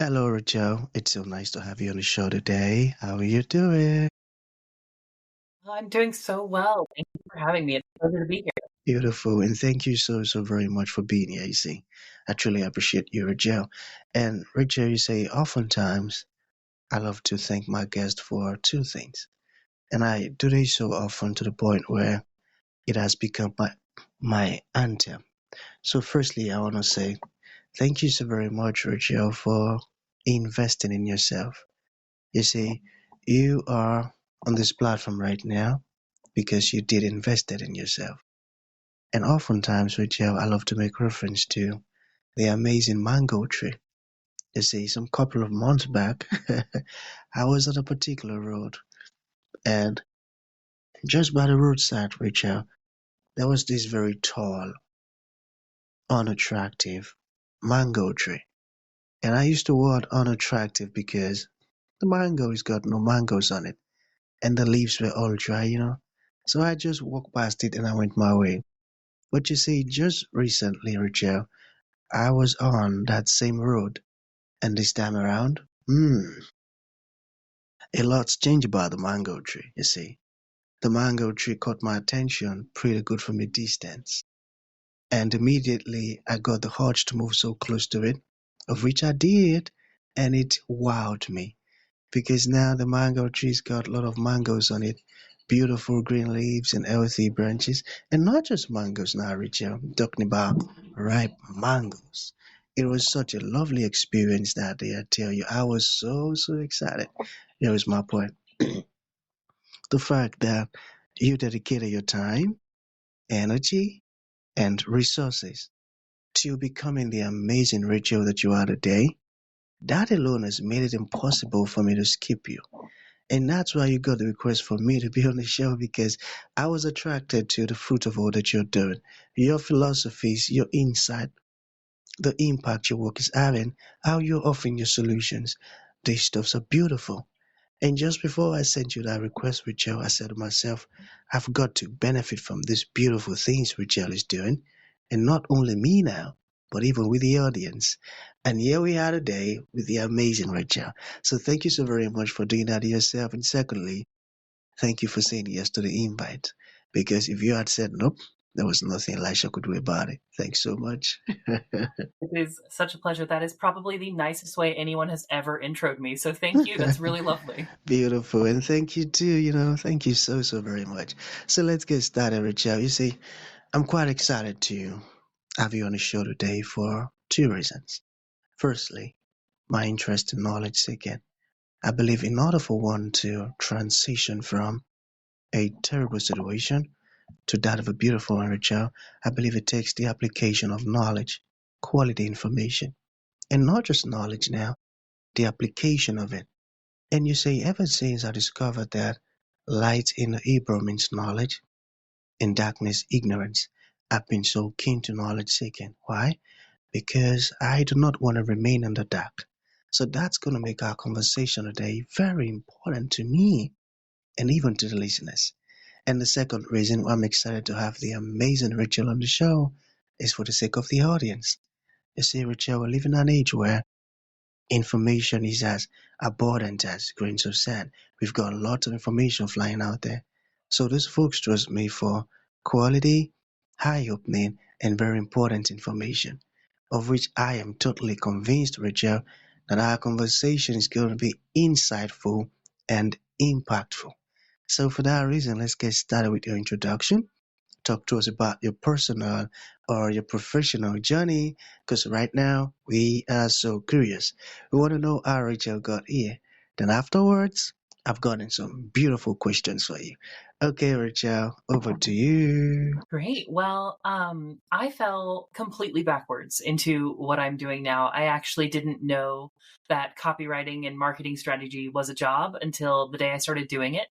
Hello, Rachel. It's so nice to have you on the show today. How are you doing? I'm doing so well. Thank you for having me. It's a pleasure to be here. Beautiful. And thank you so very much for being here. You see, I truly appreciate you, Rachel. And Rachel, you say, oftentimes I love to thank my guest for two things. And I do this so often to the point where it has become my anthem. So, firstly, I want to say thank you so very much, Rachel, for investing in yourself. You see, you are on this platform right now because you did invested in yourself. And oftentimes, Rachel, I love to make reference to the amazing mango tree. You see, some couple of months back, I was on a particular road, and just by the roadside, Rachel, there was this very tall, unattractive mango tree. And I used the word unattractive because the mango has got no mangoes on it, and the leaves were all dry. So I just walked past it and I went my way. But you see, just recently, Rachel, I was on that same road, and this time around, a lot's changed about the mango tree, you see. The mango tree caught my attention pretty good from a distance, and immediately I got the urge to move so close to it, of which I did, and it wowed me. Because now the mango tree's got a lot of mangoes on it, beautiful green leaves and healthy branches, and not just mangoes now, Richard. I'm talking about ripe mangoes. It was such a lovely experience that day, I tell you. I was so excited. Here was my point. The fact that you dedicated your time, energy, and resources to becoming the amazing Rachel that you are today, that alone has made it impossible for me to skip you. And that's why you got the request for me to be on the show because I was attracted to the fruit of all that you're doing. Your philosophies, your insight, the impact your work is having, how you're offering your solutions. These stuffs are beautiful. And just before I sent you that request, Rachel, I said to myself, I've got to benefit from these beautiful things Rachel is doing. And not only me now, but even with the audience. And here we are today with the amazing Rachel. So thank you so very much for doing that yourself. And secondly, thank you for saying yes to the invite. Because if you had said nope, there was nothing Elisha could do about it. Thanks so much. It is such a pleasure. That is probably the nicest way anyone has ever introed me. So thank you. That's really lovely. Beautiful. And thank you too. Thank you so very much. So let's get started, Rachel. You see, I'm quite excited to have you on the show today for two reasons. Firstly, my interest in knowledge seeking. I believe in order for one to transition from a terrible situation to that of a beautiful one, Rachel, I believe it takes the application of knowledge, quality information, and not just knowledge now, the application of it. And you say, ever since I discovered that light in the Hebrew means knowledge and darkness ignorance, I've been so keen to knowledge seeking. Why? Because I do not want to remain in the dark. So that's going to make our conversation today very important to me and even to the listeners. And the second reason why I'm excited to have the amazing Rachel on the show is for the sake of the audience. You see, Rachel, we live in an age where information is as abundant as grains of sand. We've got lots of information flying out there. So those folks trust me for quality, high opening, and very important information, of which I am totally convinced, Rachel, that our conversation is going to be insightful and impactful. So for that reason, let's get started with your introduction. Talk to us about your personal or your professional journey because right now we are so curious. We want to know how Rachel got here. Then afterwards, I've gotten some beautiful questions for you. Okay, Rachel, over to you. Great. Well, I fell completely backwards into what I'm doing now. I actually didn't know that copywriting and marketing strategy was a job until the day I started doing it.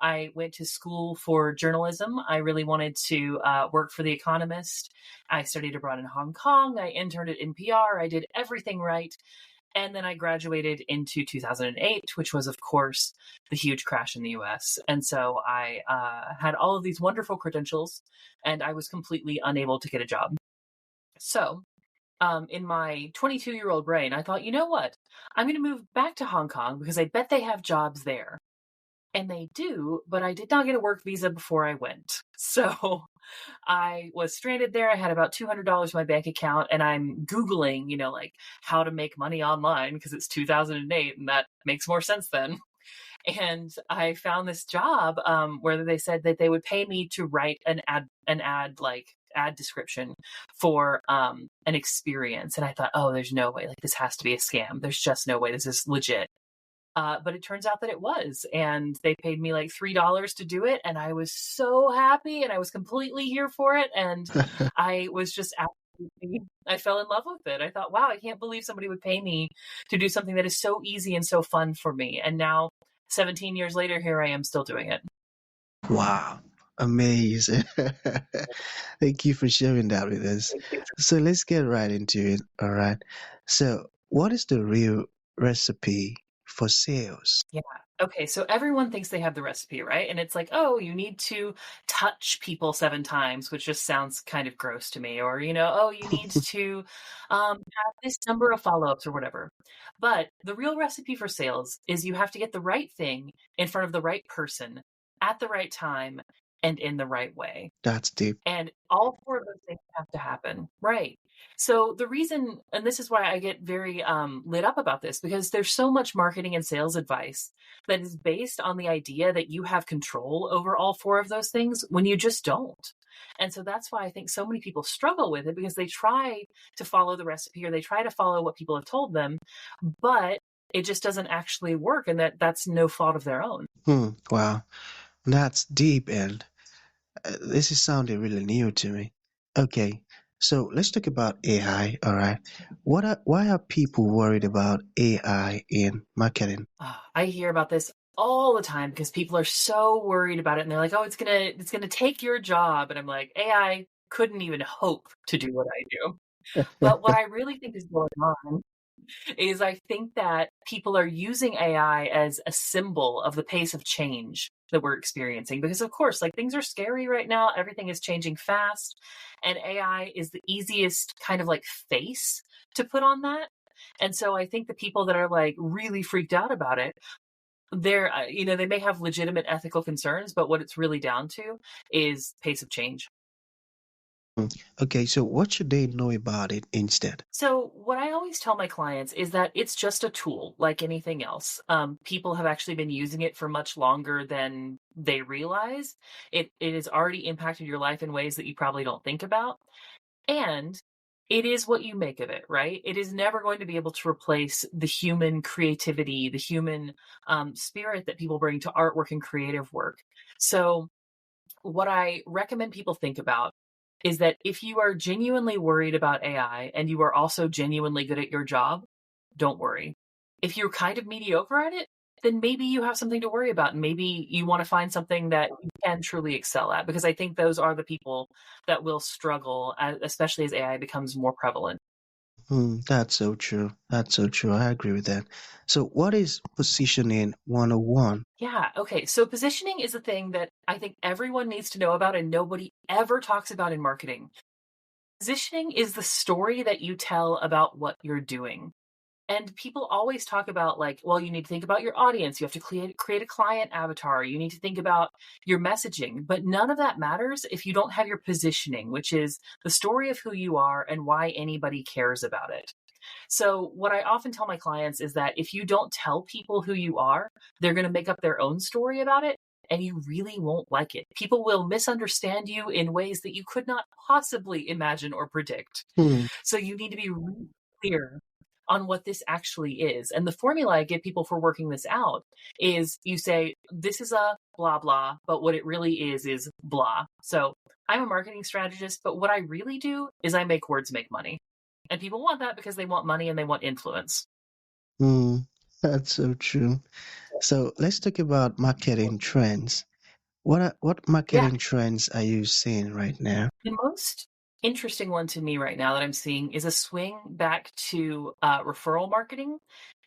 I went to school for journalism. I really wanted to work for The Economist. I studied abroad in Hong Kong. I interned at NPR. I did everything right. And then I graduated into 2008, which was, of course, the huge crash in the US. And so I had all of these wonderful credentials, and I was completely unable to get a job. So in my 22-year-old brain, I thought, you know what? I'm going to move back to Hong Kong because I bet they have jobs there. And they do, but I did not get a work visa before I went. So I was stranded there. I had about $200 in my bank account, and I'm Googling, like how to make money online because it's 2008 and that makes more sense then. And I found this job where they said that they would pay me to write an ad description for an experience. And I thought, oh, there's no way. Like, this has to be a scam. There's just no way. This is legit. But it turns out that it was. And they paid me like $3 to do it. And I was so happy and I was completely here for it. And I was just absolutely, I fell in love with it. I thought, wow, I can't believe somebody would pay me to do something that is so easy and so fun for me. And now, 17 years later, here I am still doing it. Wow, amazing. Thank you for sharing that with us. So let's get right into it. All right. So, what is the real recipe for sales? Yeah. Okay. So everyone thinks they have the recipe, right? And it's like, oh, you need to touch people 7 times, which just sounds kind of gross to me. Or, oh, you need to have this number of follow ups or whatever. But the real recipe for sales is you have to get the right thing in front of the right person at the right time and in the right way. That's deep. And all 4 of those things have to happen. Right. So the reason, and this is why I get very lit up about this, because there's so much marketing and sales advice that is based on the idea that you have control over all 4 of those things when you just don't. And so that's why I think so many people struggle with it, because they try to follow the recipe or they try to follow what people have told them, but it just doesn't actually work. And that's no fault of their own. Wow, that's deep, and this is sounding really new to me. Okay, so let's talk about AI. All right, why are people worried about AI in marketing? I hear about this all the time because people are so worried about it and they're like, "Oh, it's going to take your job." And I'm like, "AI couldn't even hope to do what I do." But what I really think is going on is I think that people are using AI as a symbol of the pace of change that we're experiencing, because of course, like, things are scary right now, everything is changing fast, and AI is the easiest kind of like face to put on that. And so I think the people that are like really freaked out about it, they may have legitimate ethical concerns, but what it's really down to is pace of change. Okay, so what should they know about it instead? So, what I always tell my clients is that it's just a tool like anything else. People have actually been using it for much longer than they realize. It has already impacted your life in ways that you probably don't think about. And it is what you make of it, right? It is never going to be able to replace the human creativity, the human spirit that people bring to artwork and creative work. So, what I recommend people think about is that if you are genuinely worried about AI and you are also genuinely good at your job, don't worry. If you're kind of mediocre at it, then maybe you have something to worry about. And maybe you want to find something that you can truly excel at, because I think those are the people that will struggle, especially as AI becomes more prevalent. That's so true. That's so true. I agree with that. So, what is positioning 101? Yeah. Okay. So positioning is a thing that I think everyone needs to know about and nobody ever talks about in marketing. Positioning is the story that you tell about what you're doing. And people always talk about, like, well, you need to think about your audience. You have to create a client avatar. You need to think about your messaging. But none of that matters if you don't have your positioning, which is the story of who you are and why anybody cares about it. So, what I often tell my clients is that if you don't tell people who you are, they're going to make up their own story about it. And you really won't like it. People will misunderstand you in ways that you could not possibly imagine or predict. Hmm. So you need to be really clear on what this actually is. And the formula I give people for working this out is you say, this is a blah, blah, but what it really is blah. So I'm a marketing strategist, but what I really do is I make words make money. And people want that because they want money and they want influence. Hmm. That's so true. So, let's talk about marketing trends. What Yeah. marketing trends are you seeing right now? The most interesting one to me right now that I'm seeing is a swing back to referral marketing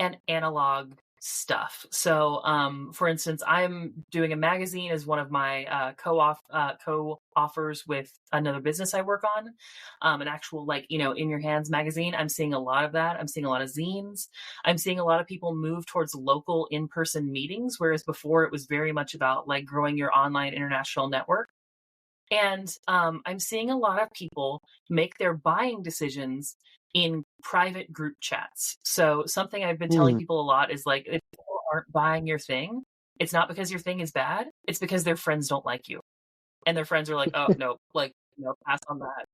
and analog stuff. So, for instance, I'm doing a magazine as one of my co-authors with another business I work on, an actual like in your hands magazine. I'm seeing a lot of that. I'm seeing a lot of zines. I'm seeing a lot of people move towards local in-person meetings, whereas before it was very much about like growing your online international network. And I'm seeing a lot of people make their buying decisions in private group chats. So something I've been telling Hmm. people a lot is like, if people aren't buying your thing, it's not because your thing is bad. It's because their friends don't like you. And their friends are like, oh, no, like, pass on that.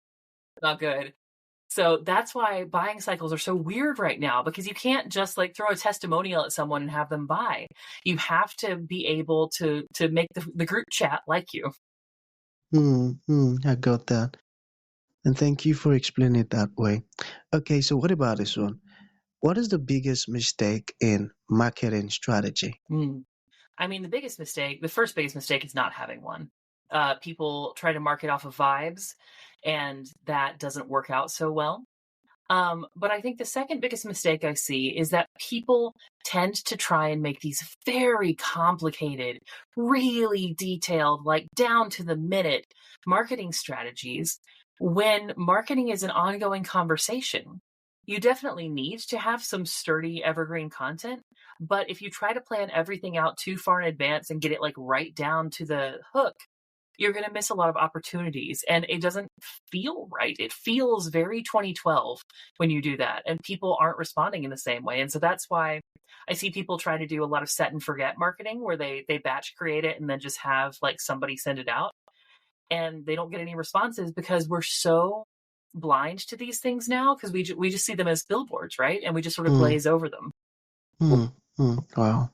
Not good. So that's why buying cycles are so weird right now, because you can't just like throw a testimonial at someone and have them buy. You have to be able to make the group chat like you. I got that. And thank you for explaining it that way. Okay, so what about this one? What is the biggest mistake in marketing strategy? Mm. I mean, the first biggest mistake is not having one. People try to market off of vibes, and that doesn't work out so well. But I think the second biggest mistake I see is that people tend to try and make these very complicated, really detailed, like down to the minute marketing strategies when marketing is an ongoing conversation. You definitely need to have some sturdy evergreen content, but if you try to plan everything out too far in advance and get it like right down to the hook, you're going to miss a lot of opportunities, and it doesn't feel right. It feels very 2012 when you do that, and people aren't responding in the same way. And so that's why I see people try to do a lot of set and forget marketing, where they batch create it and then just have like somebody send it out, and they don't get any responses because we're so blind to these things now, because we just see them as billboards, right? And we just sort of Hmm, glaze over them. wow.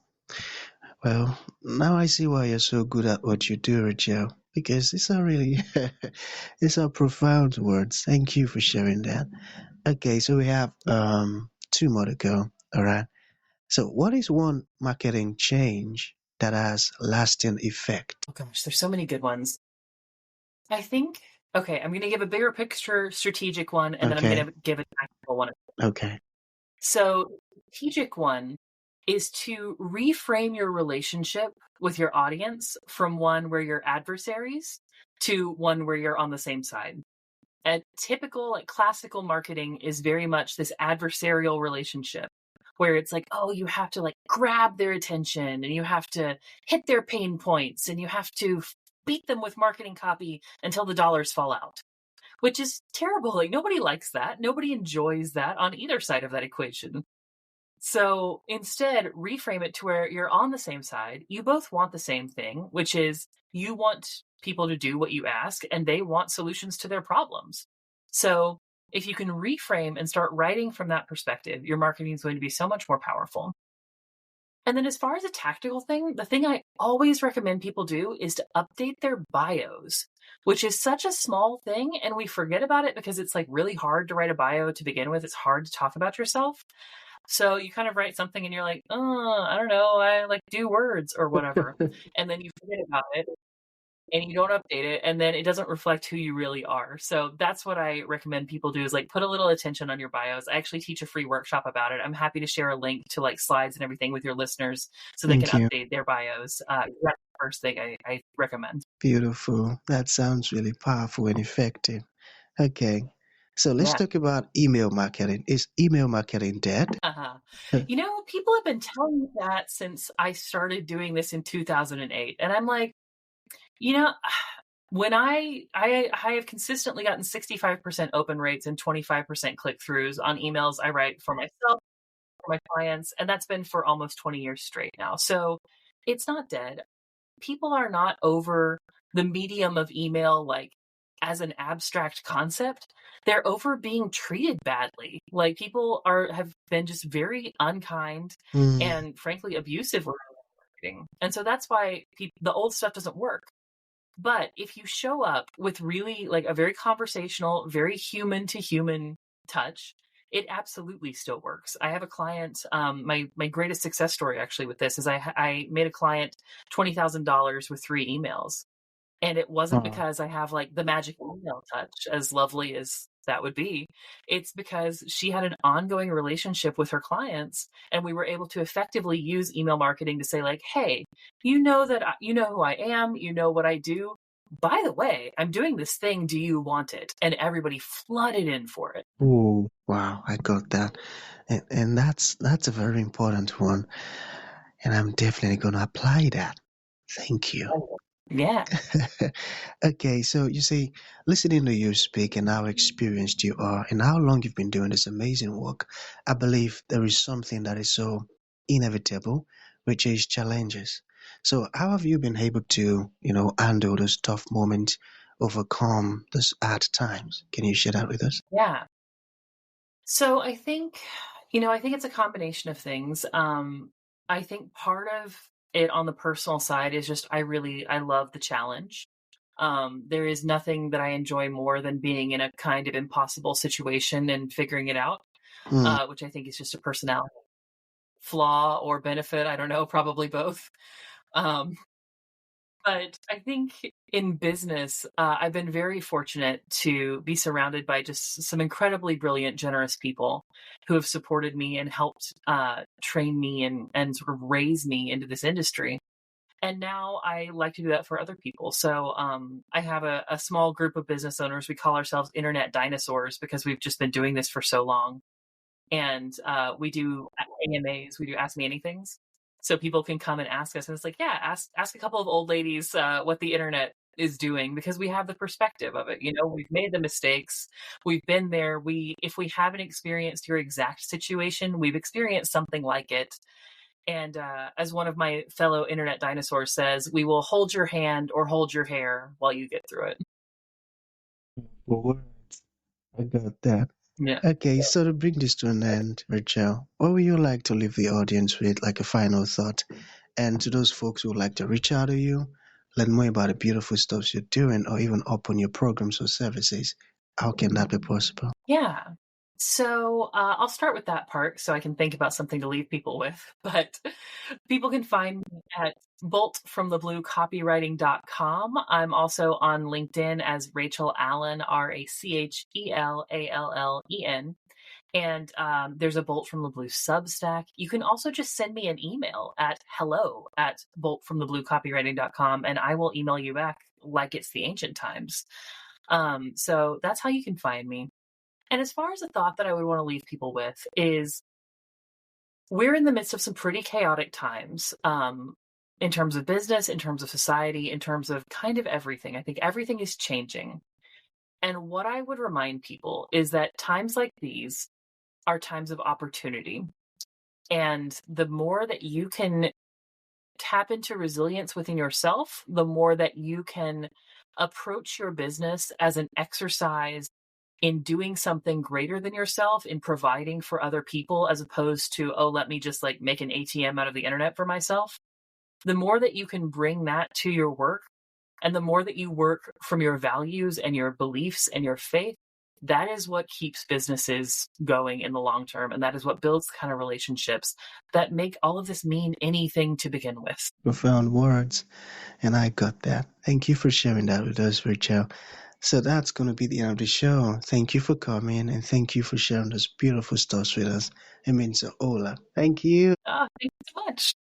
Well, now I see why you're so good at what you do, Rachel. Because these are really, these are profound words. Thank you for sharing that. Okay, so we have two more to go. All right. So, what is one marketing change that has lasting effect? Oh gosh, there's so many good ones. I think, okay, I'm going to give a bigger picture strategic one, and then I'm Okay. going to give a tactical one. Okay. So, strategic one is to reframe your relationship with your audience from one where you're adversaries to one where you're on the same side. A typical, like classical marketing is very much this adversarial relationship where it's like, oh, you have to like grab their attention and you have to hit their pain points and you have to beat them with marketing copy until the dollars fall out, which is terrible. Like, nobody likes that. Nobody enjoys that on either side of that equation. So instead, reframe it to where you're on the same side. You both want the same thing, which is you want people to do what you ask and they want solutions to their problems. So if you can reframe and start writing from that perspective, your marketing is going to be so much more powerful. And then as far as a tactical thing, the thing I always recommend people do is to update their bios, which is such a small thing. And we forget about it because it's like really hard to write a bio to begin with. It's hard to talk about yourself. So you kind of write something and you're like, oh, I don't know, I like do words or whatever. And then you forget about it and you don't update it, and then it doesn't reflect who you really are. So that's what I recommend people do, is like put a little attention on your bios. I actually teach a free workshop about it. I'm happy to share a link to like slides and everything with your listeners so they can Thank you. update their bios. That's the first thing I recommend. Beautiful. That sounds really powerful and effective. Okay. So let's Yeah. talk about email marketing. Is email marketing dead? Uh-huh. People have been telling me that since I started doing this in 2008. And I'm like, you know, when I have consistently gotten 65% open rates and 25% click-throughs on emails I write for myself, for my clients, and that's been for almost 20 years straight now. So it's not dead. People are not over the medium of email like as an abstract concept. They're over being treated badly. Like, people have been just very unkind Hmm. and frankly abusive around marketing. And so that's why the old stuff doesn't work. But if you show up with really like a very conversational, very human to human touch, it absolutely still works. I have a client. My greatest success story actually with this is I made a client $20,000 with 3 emails, and it wasn't Oh, because I have like the magic email touch, as lovely as that would be. It's because she had an ongoing relationship with her clients, and we were able to effectively use email marketing to say, like, hey, you know who I am, you know what I do. By the way, I'm doing this thing. Do you want it? And everybody flooded in for it. Oh, wow, I got that. And that's a very important one. And I'm definitely gonna apply that. Thank you. Yeah. Okay, so you see, listening to you speak and how experienced you are and how long you've been doing this amazing work, I believe there is something that is so inevitable, which is challenges. So how have you been able to, handle those tough moments, overcome those hard times? Can you share that with us? Yeah. So I think it's a combination of things. I think part of it on the personal side is just I love the challenge. There is nothing that I enjoy more than being in a kind of impossible situation and figuring it out, Hmm. which I think is just a personality flaw or benefit. I don't know, probably both. Um, but I think in business, I've been very fortunate to be surrounded by just some incredibly brilliant, generous people who have supported me and helped train me and sort of raise me into this industry. And now I like to do that for other people. So I have a small group of business owners. We call ourselves Internet Dinosaurs because we've just been doing this for so long. And we do AMAs, we do Ask Me Anythings. So people can come and ask us. And it's like, yeah, ask a couple of old ladies what the internet is doing because we have the perspective of it. We've made the mistakes. We've been there. If we haven't experienced your exact situation, we've experienced something like it. And as one of my fellow internet dinosaurs says, we will hold your hand or hold your hair while you get through it. Words. I got that. Yeah. Okay, so to bring this to an end, Rachel, what would you like to leave the audience with, like a final thought? And to those folks who would like to reach out to you, learn more about the beautiful stuff you're doing, or even open your programs or services, how can that be possible? Yeah. So I'll start with that part so I can think about something to leave people with. But people can find me at boltfromthebluecopywriting.com. I'm also on LinkedIn as Rachel Allen, RachelAllen. And there's a Bolt from the Blue Substack. You can also just send me an email at hello@boltfromthebluecopywriting.com, and I will email you back like it's the ancient times. So that's how you can find me. And as far as a thought that I would want to leave people with is we're in the midst of some pretty chaotic times in terms of business, in terms of society, in terms of kind of everything. I think everything is changing. And what I would remind people is that times like these are times of opportunity. And the more that you can tap into resilience within yourself, the more that you can approach your business as an exercise in doing something greater than yourself, in providing for other people, as opposed to, oh, let me just like make an ATM out of the internet for myself. The more that you can bring that to your work, and the more that you work from your values and your beliefs and your faith, that is what keeps businesses going in the long term. And that is what builds the kind of relationships that make all of this mean anything to begin with. Profound words, and I got that. Thank you for sharing that with us, Rachel. So that's going to be the end of the show. Thank you for coming, and thank you for sharing those beautiful stuff with us. It means a whole lot. Thank you. Thank you so much.